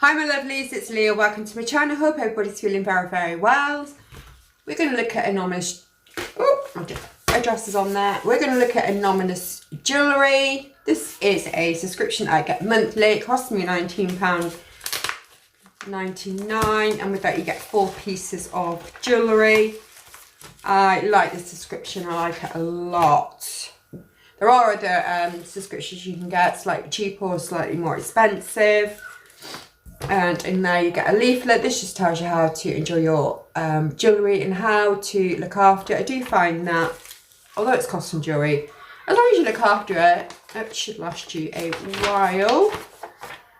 Hi my lovelies, it's Leah. Welcome to my channel. Hope everybody's feeling very, very well. We're going to look at anonymous... Oh, my dress is on there. We're going to look at anonymous jewellery. This is a subscription that I get monthly. It costs me £19.99, and with that you get 4 pieces of jewellery. I like this subscription. I like it a lot. There are other subscriptions you can get, slightly cheaper or slightly more expensive. And in there you get a leaflet. This just tells you how to enjoy your jewellery and how to look after it. I do find that, although it's costume jewellery, as long as you look after it, it should last you a while.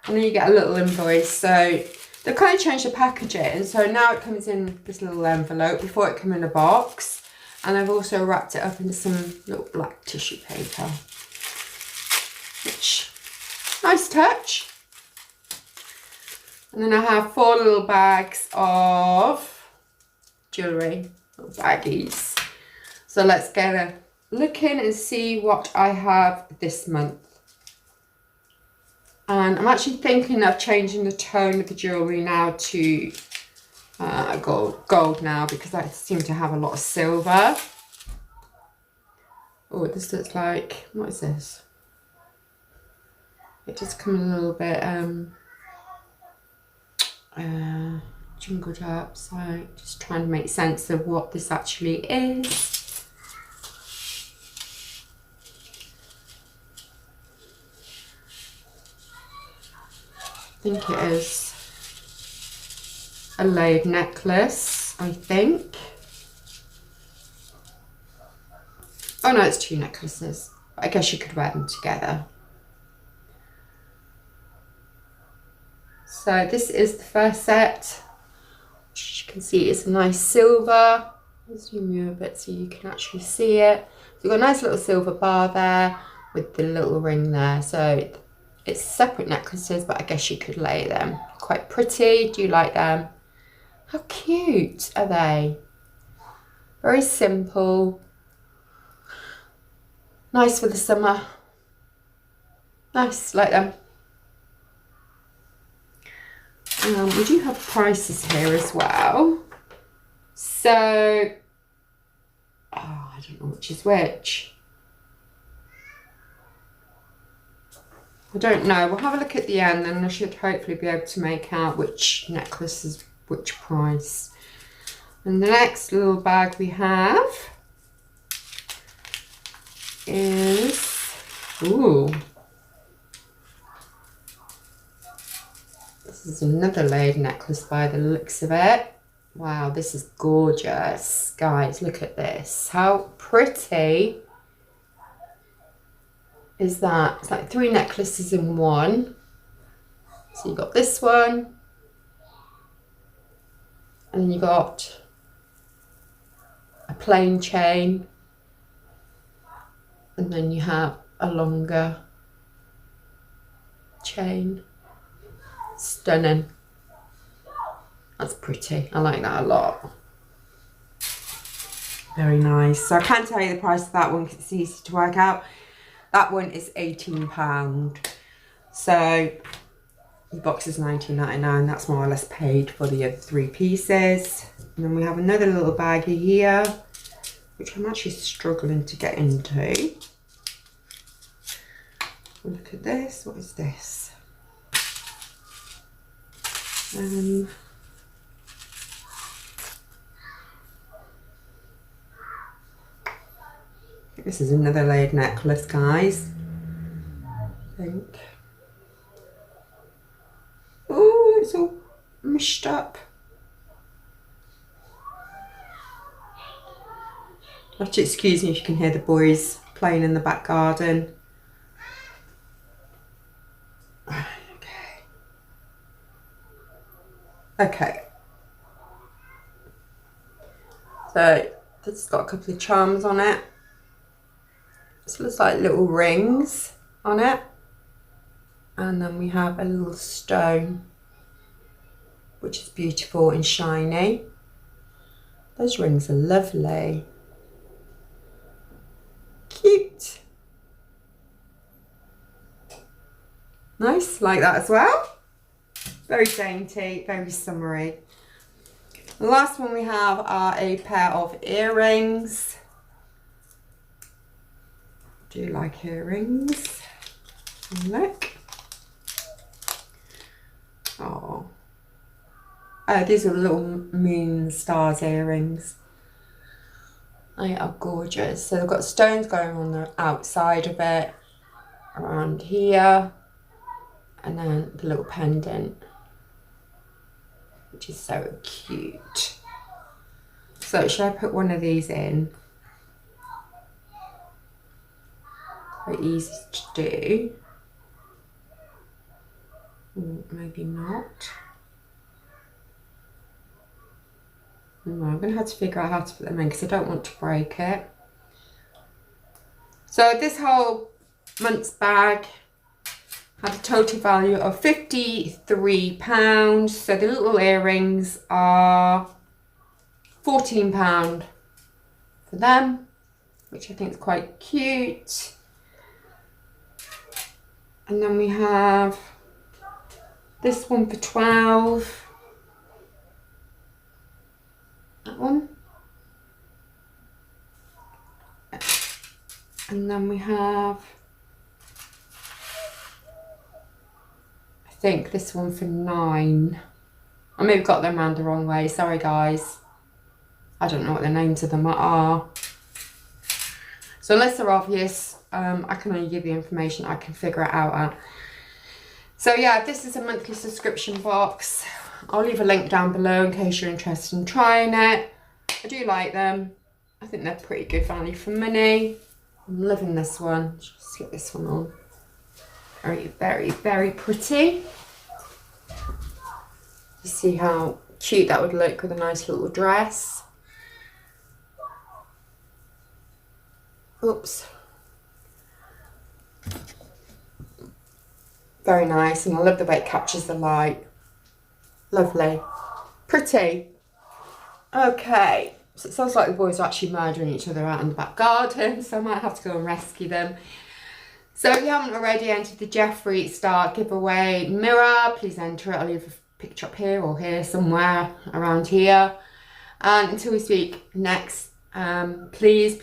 And then you get a little invoice. So they've kind of changed the packaging. So now it comes in this little envelope. Before it came in a box. And I've also wrapped it up into some little black tissue paper. Which, nice touch. And then I have 4 little bags of jewellery, little baggies. So let's get a look in and see what I have this month. And I'm actually thinking of changing the tone of the jewellery now to gold now, because I seem to have a lot of silver. Oh, this looks like, what is this? It just comes a little bit jingled up, so just trying to make sense of what this actually is. I think it is a layered necklace, I think. Oh no, it's 2 necklaces. I guess you could wear them together. So this is the first set, which you can see is a nice silver. I'll zoom you a bit so you can actually see it. So you've got a nice little silver bar there with the little ring there. So it's separate necklaces, but I guess you could lay them. Quite pretty. Do you like them? How cute are they? Very simple. Nice for the summer. Nice, like them. We do have prices here as well. So, I don't know which is which. I don't know. We'll have a look at the end, and I should hopefully be able to make out which necklace is which price. And the next little bag we have is, ooh, this is another layered necklace by the looks of it. Wow, this is gorgeous. Guys, look at this. How pretty is that? It's like 3 necklaces in one. So you got this one. And then you got a plain chain. And then you have a longer chain. Stunning. That's pretty. I like that a lot. Very nice. So I can't tell you the price of that one because it's easy to work out. That one is £18. So the box is £19.99. That's more or less paid for the other 3 pieces. And then we have another little baggie here, which I'm actually struggling to get into. Look at this. What is this? I think this is another layered necklace, guys. I think. Oh, it's all mushed up. You have to excuse me if you can hear the boys playing in the back garden. Okay. So this has got a couple of charms on it. This looks like little rings on it. And then we have a little stone, which is beautiful and shiny. Those rings are lovely. Cute. Nice, like that as well. Very dainty, very summery. The last one we have are a pair of earrings. Do you like earrings? Look. Oh, these are little moon stars earrings. They are gorgeous. So they've got stones going on the outside of it, around here, and then the little pendant, which is so cute. So should I put one of these in? Very easy to do. Maybe not. No, I'm going to have to figure out how to put them in because I don't want to break it. So this whole month's bag had a total value of £53. So the little earrings are £14 for them, which I think is quite cute. And then we have this one for 12. That one. And then we have, I think this one for 9. I may have got them around the wrong way. Sorry guys. I don't know what the names of them are. So unless they're obvious, I can only give you information I can figure it out at. So yeah, this is a monthly subscription box. I'll leave a link down below in case you're interested in trying it. I do like them. I think they're pretty good value for money. I'm loving this one. Just slip this one on. Very, very, very pretty. You see how cute that would look with a nice little dress. Oops. Very nice, and I love the way it captures the light. Lovely. Pretty. Okay, so it sounds like the boys are actually murdering each other out in the back garden, so I might have to go and rescue them. So if you haven't already entered the Jeffree Star giveaway mirror, please enter it. I'll leave a picture up here or here somewhere around here. And until we speak next, please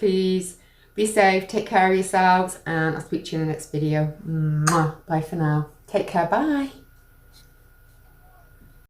be safe, take care of yourselves, and I'll speak to you in the next video. Mwah. Bye for now. Take care, bye.